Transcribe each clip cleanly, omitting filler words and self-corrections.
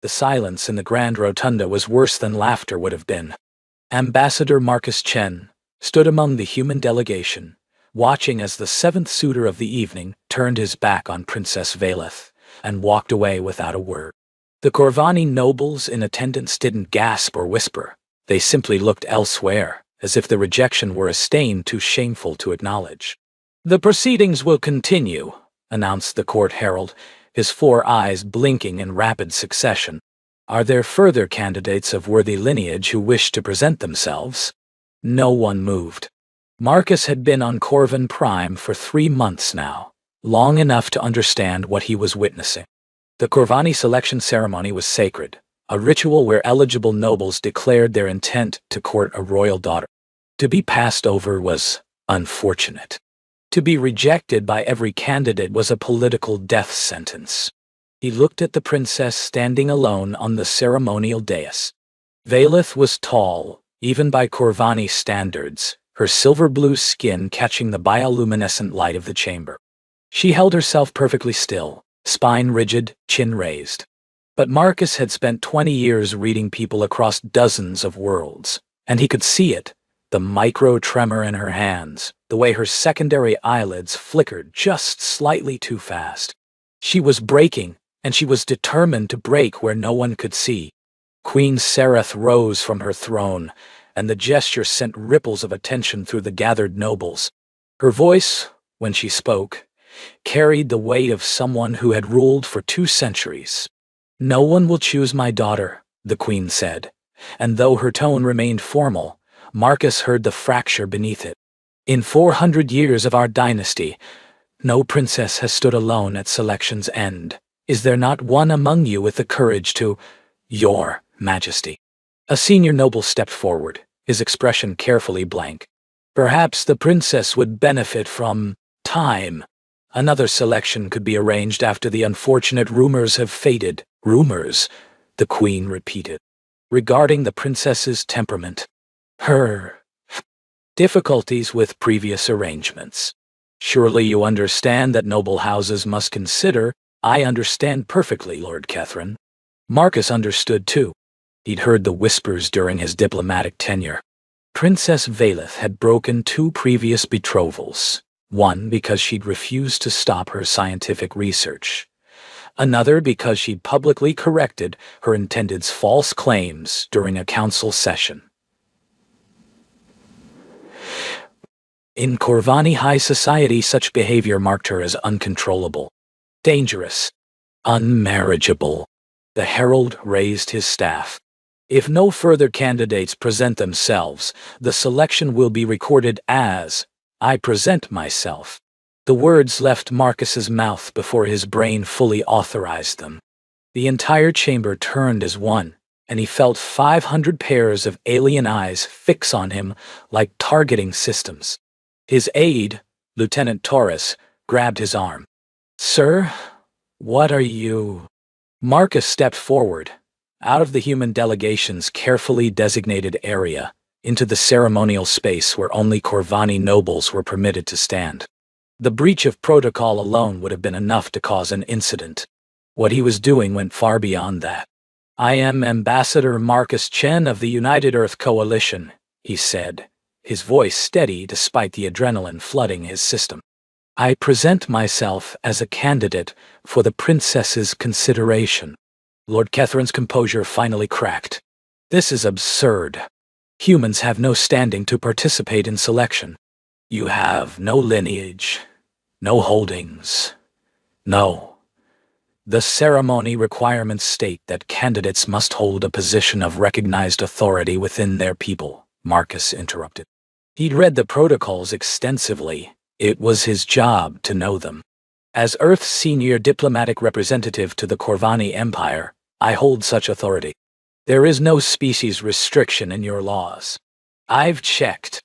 The silence in the grand rotunda was worse than laughter would have been. Ambassador Marcus Chen stood among the human delegation, watching as the seventh suitor of the evening turned his back on Princess Valeth and walked away without a word. The Corvani nobles in attendance didn't gasp or whisper. They simply looked elsewhere, as if the rejection were a stain too shameful to acknowledge. "The proceedings will continue," announced the court herald, his 4 eyes blinking in rapid succession. "Are there further candidates of worthy lineage who wish to present themselves?" No one moved. Marcus had been on Corvin Prime for 3 months now, long enough to understand what he was witnessing. The Corvani selection ceremony was sacred, a ritual where eligible nobles declared their intent to court a royal daughter. To be passed over was unfortunate. To be rejected by every candidate was a political death sentence. He looked at the princess standing alone on the ceremonial dais. Valeth was tall, even by Corvani standards, her silver-blue skin catching the bioluminescent light of the chamber. She held herself perfectly still, spine rigid, chin raised. But Marcus had spent 20 years reading people across dozens of worlds, and he could see it, the micro-tremor in her hands, the way her secondary eyelids flickered just slightly too fast. She was breaking, and she was determined to break where no one could see. Queen Sereth rose from her throne, and the gesture sent ripples of attention through the gathered nobles. Her voice, when she spoke, carried the weight of someone who had ruled for 2 centuries. "No one will choose my daughter," the queen said, and though her tone remained formal, Marcus heard the fracture beneath it. "In 400 years of our dynasty, no princess has stood alone at selection's end. Is there not one among you with the courage to—" "Your Majesty." A senior noble stepped forward, his expression carefully blank. "Perhaps the princess would benefit from time. Another selection could be arranged after the unfortunate rumors have faded." "Rumors," the queen repeated, regarding the princess's temperament. "Her difficulties with previous arrangements. Surely you understand that noble houses must consider—" "I understand perfectly, Lord Catherine." Marcus understood too. He'd heard the whispers during his diplomatic tenure. Princess Valeth had broken 2 previous betrothals, one because she'd refused to stop her scientific research, another because she'd publicly corrected her intended's false claims during a council session. In Corvani high society, such behavior marked her as uncontrollable, dangerous, unmarriageable. The herald raised his staff. "If no further candidates present themselves, the selection will be recorded as, 'I present myself.'" The words left Marcus's mouth before his brain fully authorized them. The entire chamber turned as one, and he felt 500 pairs of alien eyes fix on him like targeting systems. His aide, Lieutenant Taurus, grabbed his arm. "Sir, what are you—" Marcus stepped forward, out of the human delegation's carefully designated area, into the ceremonial space where only Corvani nobles were permitted to stand. The breach of protocol alone would have been enough to cause an incident. What he was doing went far beyond that. "I am Ambassador Marcus Chen of the United Earth Coalition," he said, his voice steady despite the adrenaline flooding his system. "I present myself as a candidate for the princess's consideration." Lord Catherine's composure finally cracked. "This is absurd. Humans have no standing to participate in selection. You have no lineage, no holdings, no. The ceremony requirements state that candidates must hold a position of recognized authority within their people," Marcus interrupted. He'd read the protocols extensively. It was his job to know them. "As Earth's senior diplomatic representative to the Corvani Empire, I hold such authority. There is no species restriction in your laws. I've checked.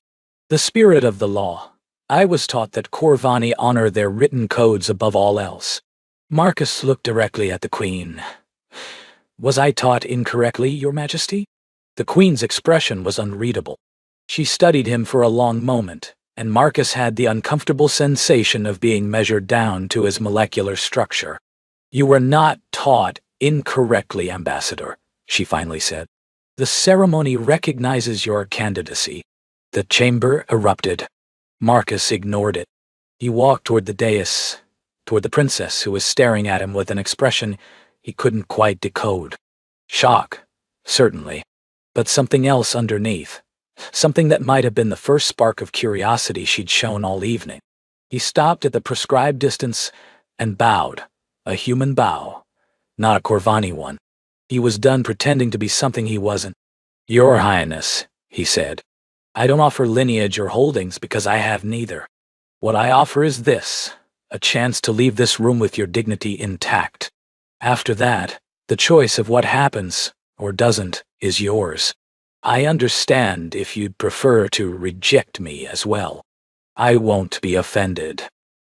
The spirit of the law. I was taught that Corvani honor their written codes above all else." Marcus looked directly at the queen. "Was I taught incorrectly, Your Majesty?" The queen's expression was unreadable. She studied him for a long moment, and Marcus had the uncomfortable sensation of being measured down to his molecular structure. "You were not taught Incorrectly, Ambassador, she finally said. The ceremony recognizes your candidacy. The chamber erupted. Marcus ignored it. He walked toward the dais, toward the princess who was staring at him with an expression he couldn't quite decode. Shock, certainly, but something else underneath. Something that might have been the first spark of curiosity she'd shown all evening. He stopped at the prescribed distance and bowed, a human bow, not a Corvani one. He was done pretending to be something he wasn't. Your Highness, he said, I don't offer lineage or holdings because I have neither. What I offer is this, a chance to leave this room with your dignity intact. After that, the choice of what happens, or doesn't, is yours. I understand if you'd prefer to reject me as well. I won't be offended.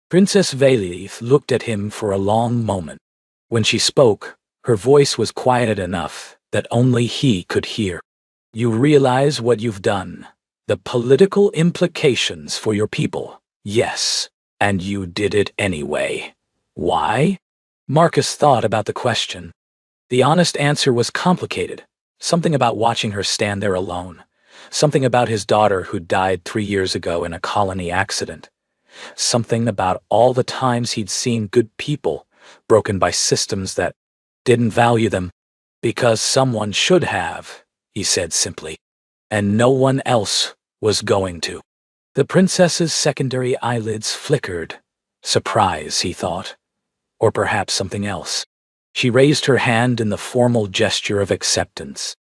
Princess Valith looked at him for a long moment. When she spoke, her voice was quiet enough that only he could hear. You realize what you've done, the political implications for your people, yes, and you did it anyway. Why? Marcus thought about the question. The honest answer was complicated. Something about watching her stand there alone. Something about his daughter who died 3 years ago in a colony accident. Something about all the times he'd seen good people broken by systems that didn't value them. Because someone should have, he said simply, and no one else was going to. The princess's secondary eyelids flickered. Surprise, he thought. Or perhaps something else. She raised her hand in the formal gesture of acceptance.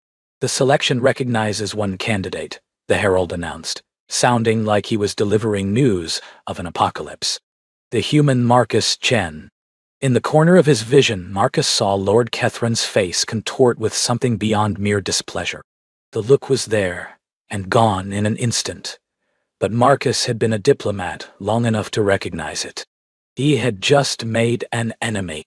The selection recognizes one candidate, the herald announced, sounding like he was delivering news of an apocalypse. The human Marcus Chen. In the corner of his vision, Marcus saw Lord Kethren's face contort with something beyond mere displeasure. The look was there, and gone in an instant. But Marcus had been a diplomat long enough to recognize it. He had just made an enemy.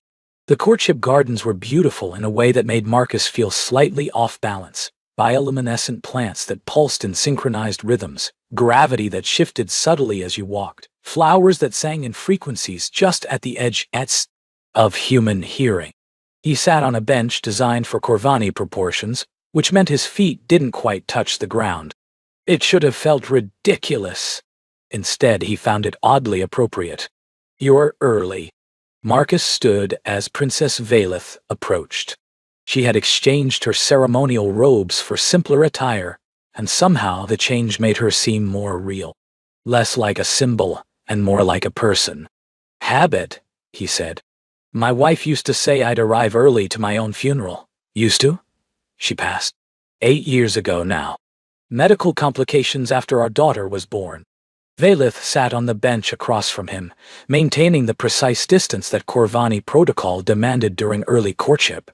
The courtship gardens were beautiful in a way that made Marcus feel slightly off balance. Bioluminescent plants that pulsed in synchronized rhythms, gravity that shifted subtly as you walked, flowers that sang in frequencies just at the edge of human hearing. He sat on a bench designed for Corvani proportions, which meant his feet didn't quite touch the ground. It should have felt ridiculous. Instead, he found it oddly appropriate. You're early. Marcus stood as Princess Valith approached. She had exchanged her ceremonial robes for simpler attire, and somehow the change made her seem more real. Less like a symbol, and more like a person. Habit, he said. My wife used to say I'd arrive early to my own funeral. Used to? She passed. 8 years ago now. Medical complications after our daughter was born. Valith sat on the bench across from him, maintaining the precise distance that Corvani protocol demanded during early courtship.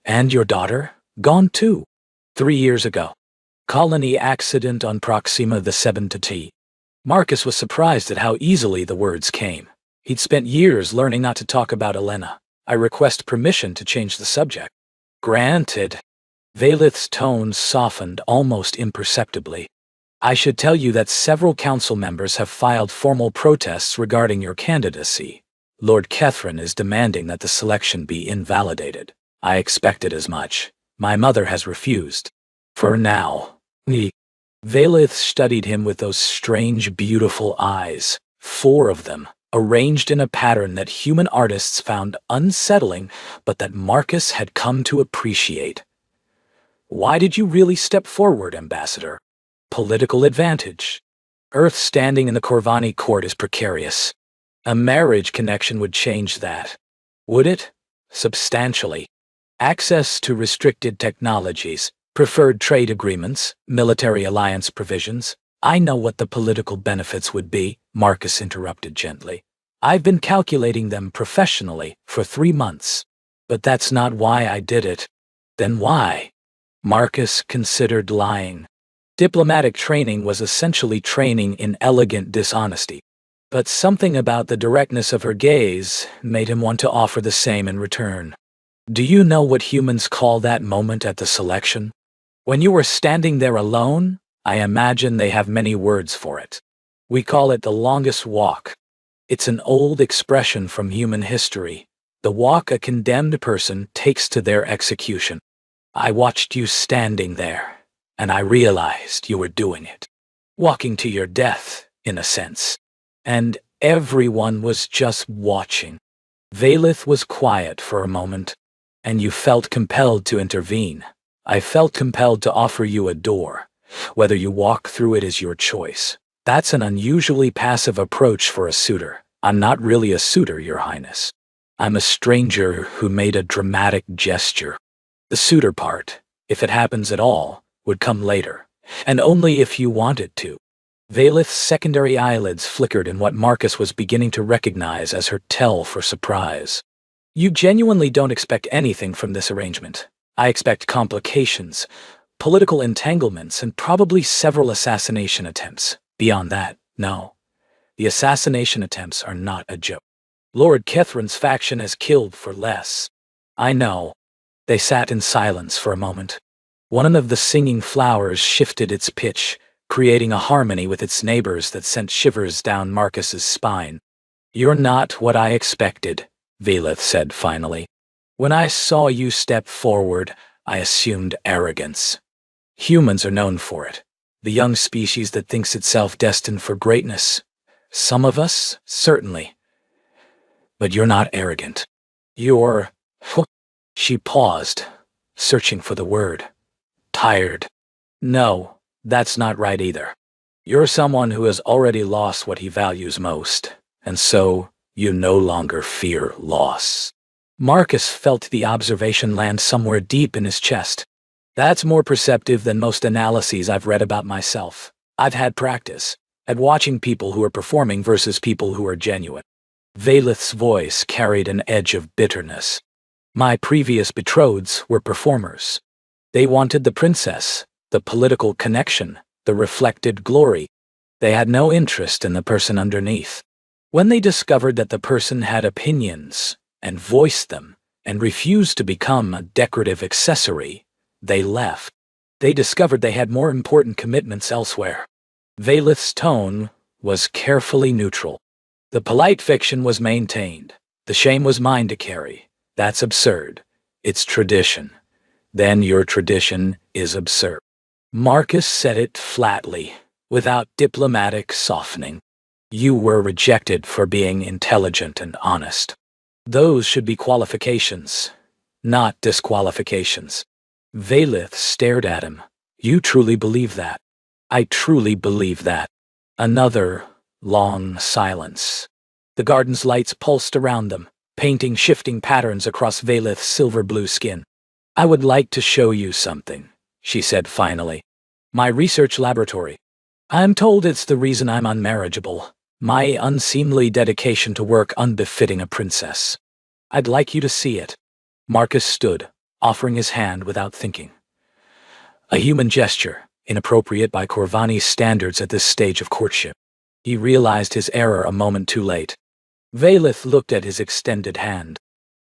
And your daughter? Gone too. 3 years ago. Colony accident on Proxima the 7T. Marcus was surprised at how easily the words came. He'd spent years learning not to talk about Elena. I request permission to change the subject. Granted. Valith's tone softened almost imperceptibly. I should tell you that several council members have filed formal protests regarding your candidacy. Lord Kethren is demanding that the selection be invalidated. I expected as much. My mother has refused. For now. Valith studied him with those strange, beautiful eyes. 4 of them, arranged in a pattern that human artists found unsettling, but that Marcus had come to appreciate. Why did you really step forward, Ambassador? Political advantage. Earth standing in the Corvani court is precarious. A marriage connection would change that. Would it? Substantially. Access to restricted technologies, preferred trade agreements, military alliance provisions. I know what the political benefits would be, Marcus interrupted gently. I've been calculating them professionally for 3 months. But that's not why I did it. Then why? Marcus considered lying. Diplomatic training was essentially training in elegant dishonesty. But something about the directness of her gaze made him want to offer the same in return. Do you know what humans call that moment at the selection? When you were standing there alone, I imagine they have many words for it. We call it the longest walk. It's an old expression from human history, the walk a condemned person takes to their execution. I watched you standing there, and I realized you were doing it. Walking to your death, in a sense. And everyone was just watching. Valeth was quiet for a moment, and you felt compelled to intervene. I felt compelled to offer you a door. Whether you walk through it is your choice. That's an unusually passive approach for a suitor. I'm not really a suitor, Your Highness. I'm a stranger who made a dramatic gesture. The suitor part, if it happens at all, would come later, and only if you want it to. Valeth's secondary eyelids flickered in what Marcus was beginning to recognize as her tell for surprise. You genuinely don't expect anything from this arrangement. I expect complications, political entanglements, and probably several assassination attempts. Beyond that, no. The assassination attempts are not a joke. Lord Kethrin's faction has killed for less. I know. They sat in silence for a moment. One of the singing flowers shifted its pitch, creating a harmony with its neighbors that sent shivers down Marcus's spine. You're not what I expected, Valeth said finally. When I saw you step forward, I assumed arrogance. Humans are known for it. The young species that thinks itself destined for greatness. Some of us, certainly. But you're not arrogant. You're... She paused, searching for the word. Tired. No, that's not right either. You're someone who has already lost what he values most, and so you no longer fear loss. Marcus felt the observation land somewhere deep in his chest. That's more perceptive than most analyses I've read about myself. I've had practice at watching people who are performing versus people who are genuine. Valeth's voice carried an edge of bitterness. My previous betrotheds were performers. They wanted the princess, the political connection, the reflected glory. They had no interest in the person underneath. When they discovered that the person had opinions, and voiced them, and refused to become a decorative accessory, they left. They discovered they had more important commitments elsewhere. Valeth's tone was carefully neutral. The polite fiction was maintained. The shame was mine to carry. That's absurd. It's tradition. Then your tradition is absurd. Marcus said it flatly, without diplomatic softening. You were rejected for being intelligent and honest. Those should be qualifications, not disqualifications. Valeth stared at him. You truly believe that? I truly believe that. Another long silence. The garden's lights pulsed around them, painting shifting patterns across Valeth's silver-blue skin. I would like to show you something, she said finally. My research laboratory. I'm told it's the reason I'm unmarriageable. My unseemly dedication to work unbefitting a princess. I'd like you to see it. Marcus stood, offering his hand without thinking. A human gesture, inappropriate by Corvani's standards at this stage of courtship. He realized his error a moment too late. Valeth looked at his extended hand.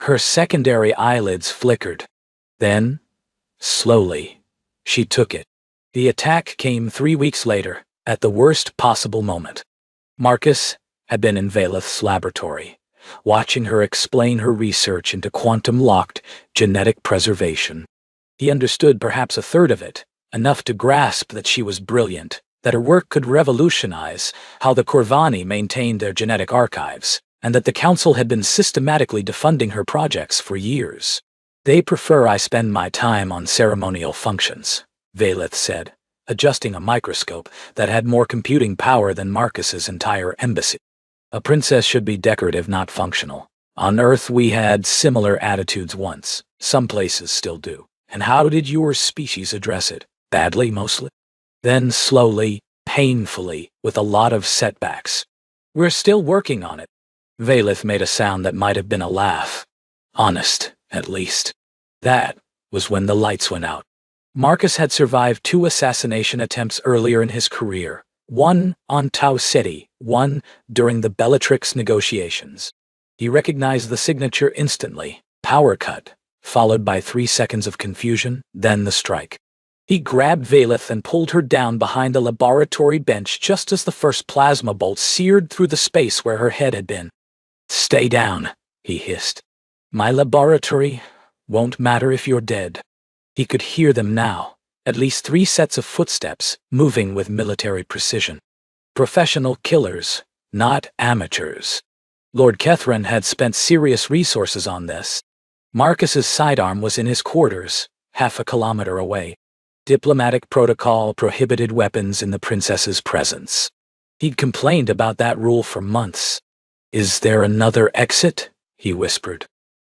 Her secondary eyelids flickered. Then, slowly, she took it. The attack came 3 weeks later, at the worst possible moment. Marcus had been in Valeth's laboratory, watching her explain her research into quantum-locked genetic preservation. He understood perhaps a third of it, enough to grasp that she was brilliant, that her work could revolutionize how the Corvani maintained their genetic archives, and that the Council had been systematically defunding her projects for years. They prefer I spend my time on ceremonial functions, Valeth said, adjusting a microscope that had more computing power than Marcus's entire embassy. A princess should be decorative, not functional. On Earth we had similar attitudes once. Some places still do. And how did your species address it? Badly, mostly. Then slowly, painfully, with a lot of setbacks. We're still working on it. Valeth made a sound that might have been a laugh. Honest, at least. That was when the lights went out. Marcus had survived 2 assassination attempts earlier in his career. One on Tau Ceti, one during the Bellatrix negotiations. He recognized the signature instantly. Power cut, followed by 3 seconds of confusion, then the strike. He grabbed Valeth and pulled her down behind the laboratory bench just as the first plasma bolt seared through the space where her head had been. Stay down, he hissed. My laboratory won't matter if you're dead. He could hear them now, at least 3 sets of footsteps, moving with military precision. Professional killers, not amateurs. Lord Kethran had spent serious resources on this. Marcus's sidearm was in his quarters, half a kilometer away. Diplomatic protocol prohibited weapons in the princess's presence. He'd complained about that rule for months. Is there another exit? He whispered.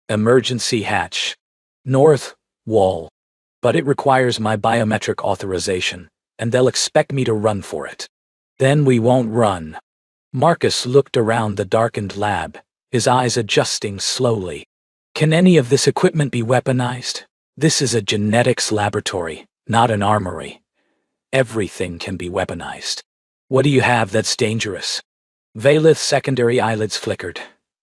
Emergency hatch. North wall. But it requires my biometric authorization, and they'll expect me to run for it. Then we won't run. Marcus looked around the darkened lab, his eyes adjusting slowly. Can any of this equipment be weaponized? This is a genetics laboratory, not an armory. Everything can be weaponized. What do you have that's dangerous? Valith's secondary eyelids flickered.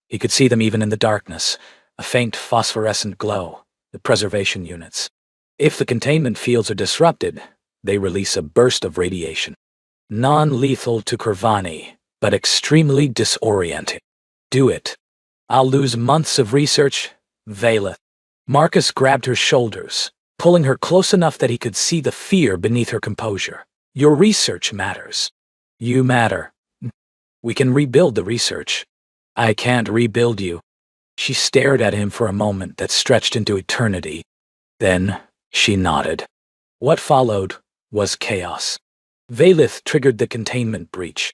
He could see them even in the darkness, a faint phosphorescent glow, the preservation units. If the containment fields are disrupted, they release a burst of radiation. Non-lethal to Corvani, but extremely disorienting. Do it. I'll lose months of research, Valith. Marcus grabbed her shoulders, pulling her close enough that he could see the fear beneath her composure. Your research matters. You matter. We can rebuild the research. I can't rebuild you. She stared at him for a moment that stretched into eternity. Then she nodded. What followed was chaos. Valith triggered the containment breach.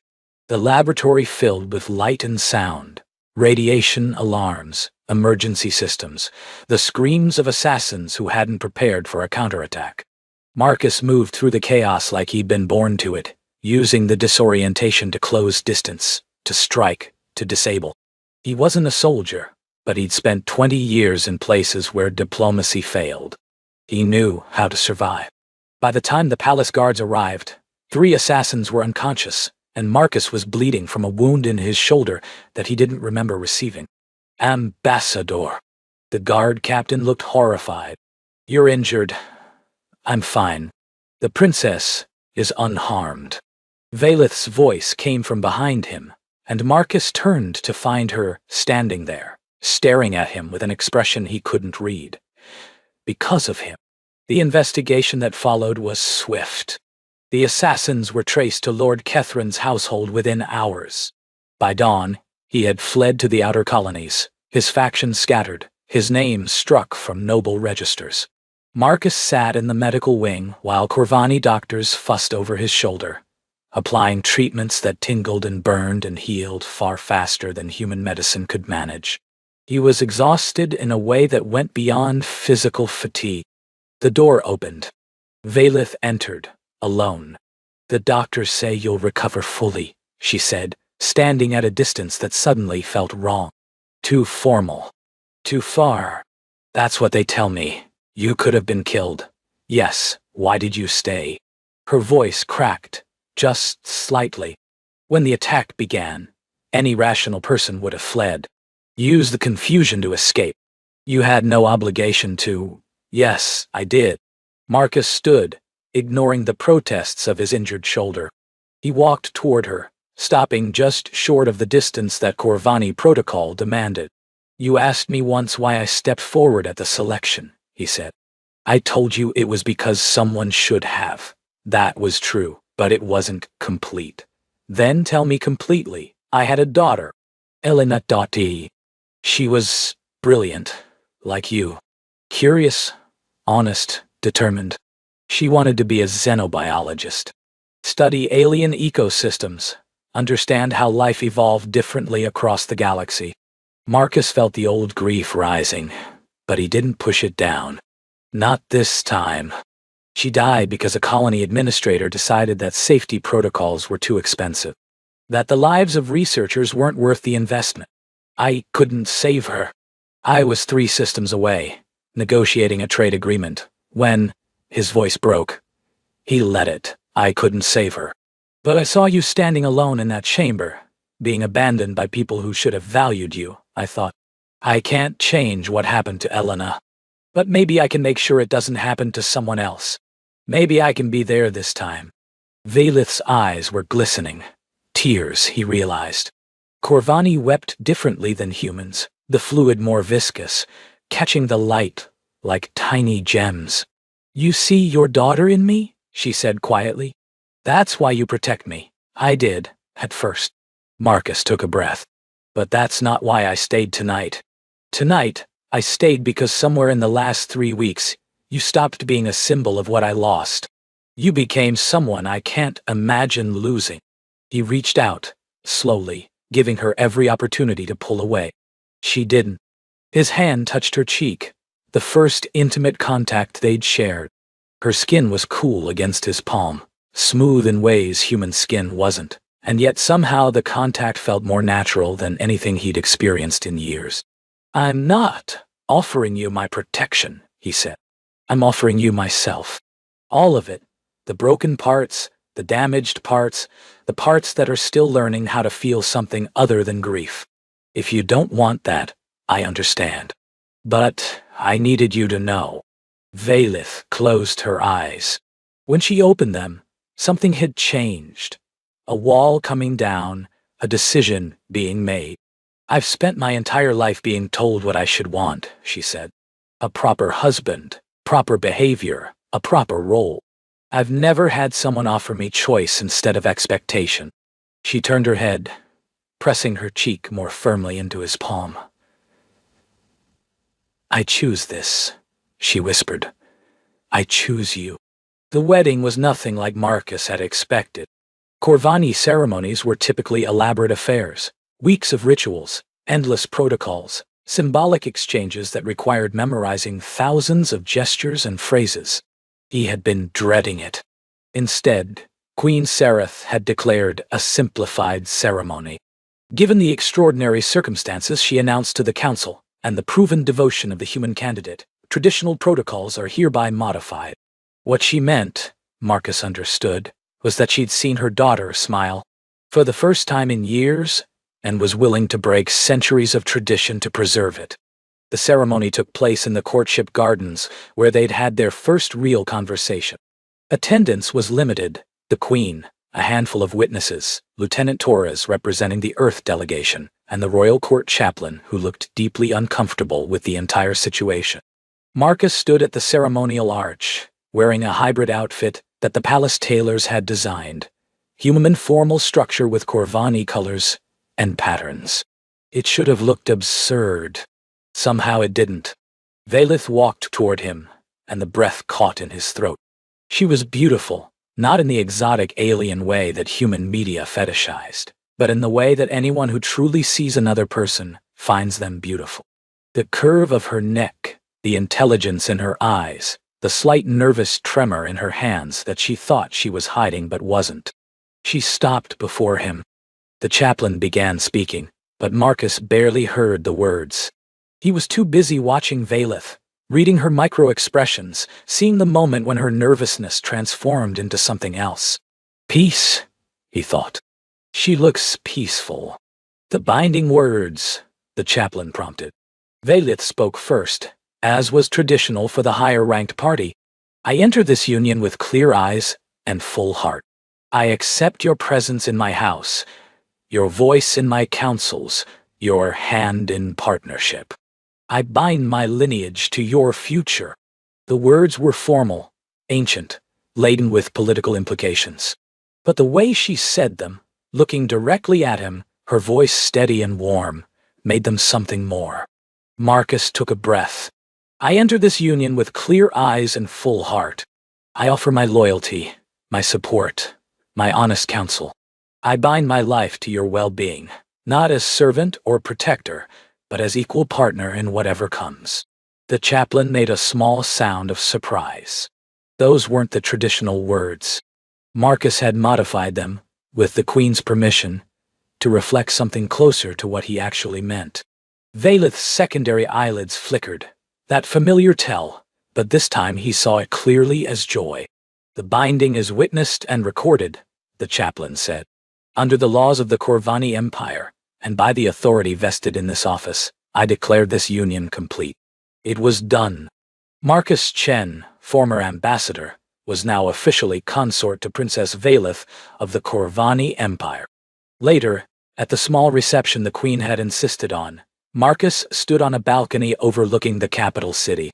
The laboratory filled with light and sound, radiation alarms, emergency systems, the screams of assassins who hadn't prepared for a counterattack. Marcus moved through the chaos like he'd been born to it, using the disorientation to close distance, to strike, to disable. He wasn't a soldier, but he'd spent 20 years in places where diplomacy failed. He knew how to survive. By the time the palace guards arrived, 3 assassins were unconscious, and Marcus was bleeding from a wound in his shoulder that he didn't remember receiving. Ambassador. The guard captain looked horrified. You're injured. I'm fine. The princess is unharmed. Valith's voice came from behind him, and Marcus turned to find her standing there, staring at him with an expression he couldn't read. Because of him, the investigation that followed was swift. The assassins were traced to Lord Kethran's household within hours. By dawn, he had fled to the outer colonies, his faction scattered, his name struck from noble registers. Marcus sat in the medical wing while Corvani doctors fussed over his shoulder, applying treatments that tingled and burned and healed far faster than human medicine could manage. He was exhausted in a way that went beyond physical fatigue. The door opened. Valith entered, alone. The doctors say you'll recover fully, she said, standing at a distance that suddenly felt wrong. Too formal. Too far. That's what they tell me. You could have been killed. Yes, why did you stay? Her voice cracked, just slightly. When the attack began, any rational person would have fled. Use the confusion to escape. You had no obligation to. Yes, I did. Marcus stood, ignoring the protests of his injured shoulder. He walked toward her, stopping just short of the distance that Corvani protocol demanded. You asked me once why I stepped forward at the selection, he said. I told you it was because someone should have. That was true, but it wasn't complete. Then tell me completely. I had a daughter, Elena. She was brilliant, like you. Curious, honest, determined. She wanted to be a xenobiologist. Study alien ecosystems, understand how life evolved differently across the galaxy. Marcus felt the old grief rising, but he didn't push it down. Not this time. She died because a colony administrator decided that safety protocols were too expensive, that the lives of researchers weren't worth the investment. I couldn't save her. I was 3 systems away, negotiating a trade agreement, when his voice broke. He let it. I couldn't save her. But I saw you standing alone in that chamber, being abandoned by people who should have valued you, I thought. I can't change what happened to Elena. But maybe I can make sure it doesn't happen to someone else. Maybe I can be there this time. Valith's eyes were glistening. Tears, he realized. Corvani wept differently than humans, the fluid more viscous, catching the light like tiny gems. "You see your daughter in me?" she said quietly. "That's why you protect me." "I did, at first." Marcus took a breath. "But that's not why I stayed tonight. Tonight, I stayed because somewhere in the last 3 weeks, you stopped being a symbol of what I lost. You became someone I can't imagine losing." He reached out, slowly, giving her every opportunity to pull away. She didn't. His hand touched her cheek, the first intimate contact they'd shared. Her skin was cool against his palm, smooth in ways human skin wasn't, and yet somehow the contact felt more natural than anything he'd experienced in years. "I'm not offering you my protection," he said. "I'm offering you myself. All of it. The broken parts, the damaged parts, the parts that are still learning how to feel something other than grief. If you don't want that, I understand. But I needed you to know." Vaylith closed her eyes. When she opened them, something had changed. A wall coming down, a decision being made. "I've spent my entire life being told what I should want," she said. "A proper husband, proper behavior, a proper role. I've never had someone offer me choice instead of expectation." She turned her head, pressing her cheek more firmly into his palm. "I choose this," she whispered. "I choose you." The wedding was nothing like Marcus had expected. Corvani ceremonies were typically elaborate affairs, weeks of rituals, endless protocols, symbolic exchanges that required memorizing thousands of gestures and phrases. He had been dreading it. Instead, Queen Sereth had declared a simplified ceremony. Given the extraordinary circumstances she announced to the council and the proven devotion of the human candidate, traditional protocols are hereby modified. What she meant, Marcus understood, was that she'd seen her daughter smile for the first time in years and was willing to break centuries of tradition to preserve it. The ceremony took place in the courtship gardens, where they'd had their first real conversation. Attendance was limited. The Queen, a handful of witnesses, Lieutenant Torres representing the Earth delegation, and the royal court chaplain who looked deeply uncomfortable with the entire situation. Marcus stood at the ceremonial arch, wearing a hybrid outfit that the palace tailors had designed, human formal structure with Corvani colors and patterns. It should have looked absurd. Somehow it didn't. Vaylith walked toward him, and the breath caught in his throat. She was beautiful, not in the exotic alien way that human media fetishized, but in the way that anyone who truly sees another person finds them beautiful. The curve of her neck, the intelligence in her eyes, the slight nervous tremor in her hands that she thought she was hiding but wasn't. She stopped before him. The chaplain began speaking, but Marcus barely heard the words. He was too busy watching Vaylith, reading her micro-expressions, seeing the moment when her nervousness transformed into something else. "Peace," he thought. "She looks peaceful." "The binding words," the chaplain prompted. Vaylith spoke first, as was traditional for the higher-ranked party. "I enter this union with clear eyes and full heart. I accept your presence in my house, your voice in my councils, your hand in partnership. I bind my lineage to your future." The words were formal, ancient, laden with political implications. But the way she said them, looking directly at him, her voice steady and warm, made them something more. Marcus took a breath. "I enter this union with clear eyes and full heart. I offer my loyalty, my support, my honest counsel. I bind my life to your well-being, not as servant or protector, but as equal partner in whatever comes." The chaplain made a small sound of surprise. Those weren't the traditional words. Marcus had modified them, with the Queen's permission, to reflect something closer to what he actually meant. Vaylith's secondary eyelids flickered, that familiar tell, but this time he saw it clearly as joy. "The binding is witnessed and recorded," the chaplain said. "Under the laws of the Corvani Empire, and by the authority vested in this office, I declare this union complete." It was done. Marcus Chen, former ambassador, was now officially consort to Princess Vaylith of the Corvani Empire. Later, at the small reception the Queen had insisted on, Marcus stood on a balcony overlooking the capital city.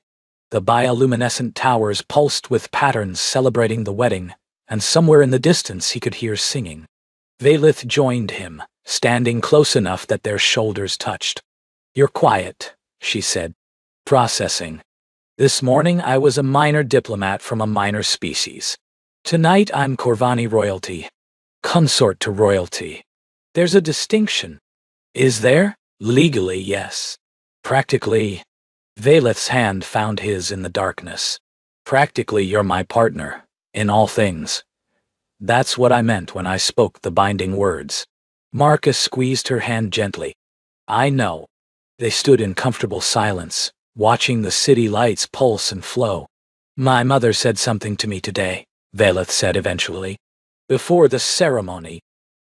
The bioluminescent towers pulsed with patterns celebrating the wedding, and somewhere in the distance he could hear singing. Valeth joined him, standing close enough that their shoulders touched. "You're quiet," she said. "Processing. This morning I was a minor diplomat from a minor species. Tonight I'm Corvani royalty. Consort to royalty. There's a distinction. Is there? Legally, yes. Practically..." Valeth's hand found his in the darkness. "Practically you're my partner, in all things. That's what I meant when I spoke the binding words." Marcus squeezed her hand gently. "I know." They stood in comfortable silence, watching the city lights pulse and flow. "My mother said something to me today," Valeth said eventually. "Before the ceremony.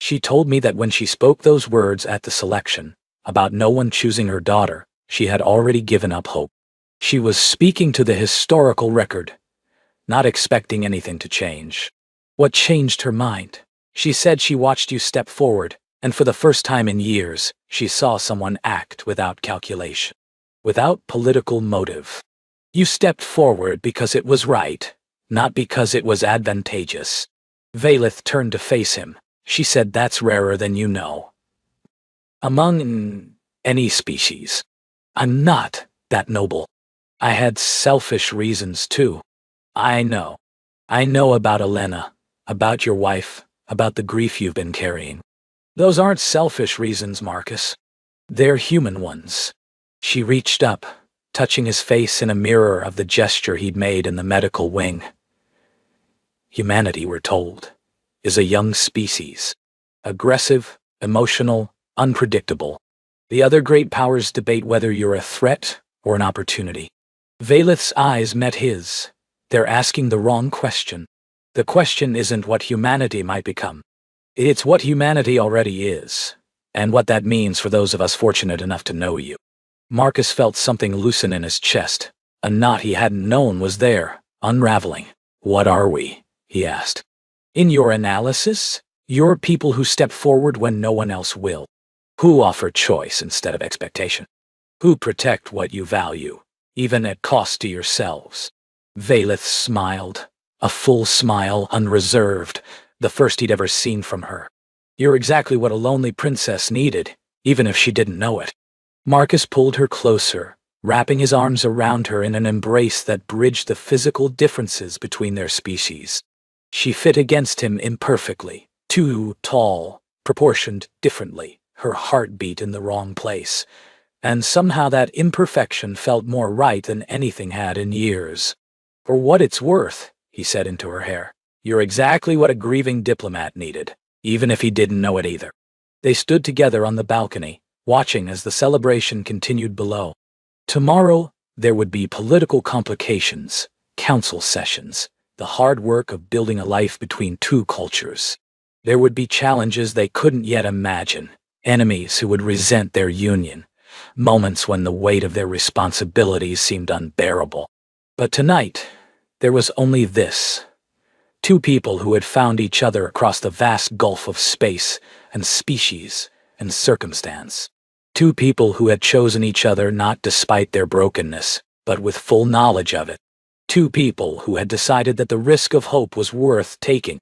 She told me that when she spoke those words at the selection, about no one choosing her daughter, she had already given up hope. She was speaking to the historical record, not expecting anything to change. What changed her mind? She said she watched you step forward, and for the first time in years, she saw someone act without calculation, without political motive. You stepped forward because it was right, not because it was advantageous." Valeth turned to face him. She said, "That's rarer than you know. Among any species. I'm not that noble. I had selfish reasons too. I know. I know about Elena, about your wife, about the grief you've been carrying. Those aren't selfish reasons, Marcus. They're human ones." She reached up, touching his face in a mirror of the gesture he'd made in the medical wing. "Humanity, we're told, is a young species. Aggressive, emotional, unpredictable. The other great powers debate whether you're a threat or an opportunity." Valeth's eyes met his. "They're asking the wrong question. The question isn't what humanity might become. It's what humanity already is, and what that means for those of us fortunate enough to know you." Marcus felt something loosen in his chest. A knot he hadn't known was there, unraveling. "What are we?" he asked. "In your analysis, you're people who step forward when no one else will. Who offer choice instead of expectation. Who protect what you value, even at cost to yourselves." Valeth smiled, a full smile, unreserved, the first he'd ever seen from her. "You're exactly what a lonely princess needed, even if she didn't know it." Marcus pulled her closer, wrapping his arms around her in an embrace that bridged the physical differences between their species. She fit against him imperfectly, too tall, proportioned differently, her heartbeat in the wrong place, and somehow that imperfection felt more right than anything had in years. "For what it's worth," he said into her hair, "you're exactly what a grieving diplomat needed, even if he didn't know it either." They stood together on the balcony, watching as the celebration continued below. Tomorrow, there would be political complications, council sessions, the hard work of building a life between two cultures. There would be challenges they couldn't yet imagine, enemies who would resent their union, moments when the weight of their responsibilities seemed unbearable. But tonight, there was only this. Two people who had found each other across the vast gulf of space and species and circumstance. Two people who had chosen each other not despite their brokenness, but with full knowledge of it. Two people who had decided that the risk of hope was worth taking.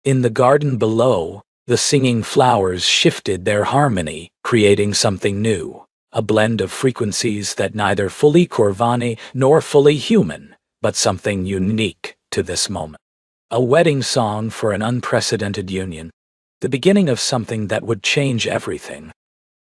In the garden below, the singing flowers shifted their harmony, creating something new, a blend of frequencies that neither fully Corvani nor fully human, but something unique to this moment. A wedding song for an unprecedented union, the beginning of something that would change everything.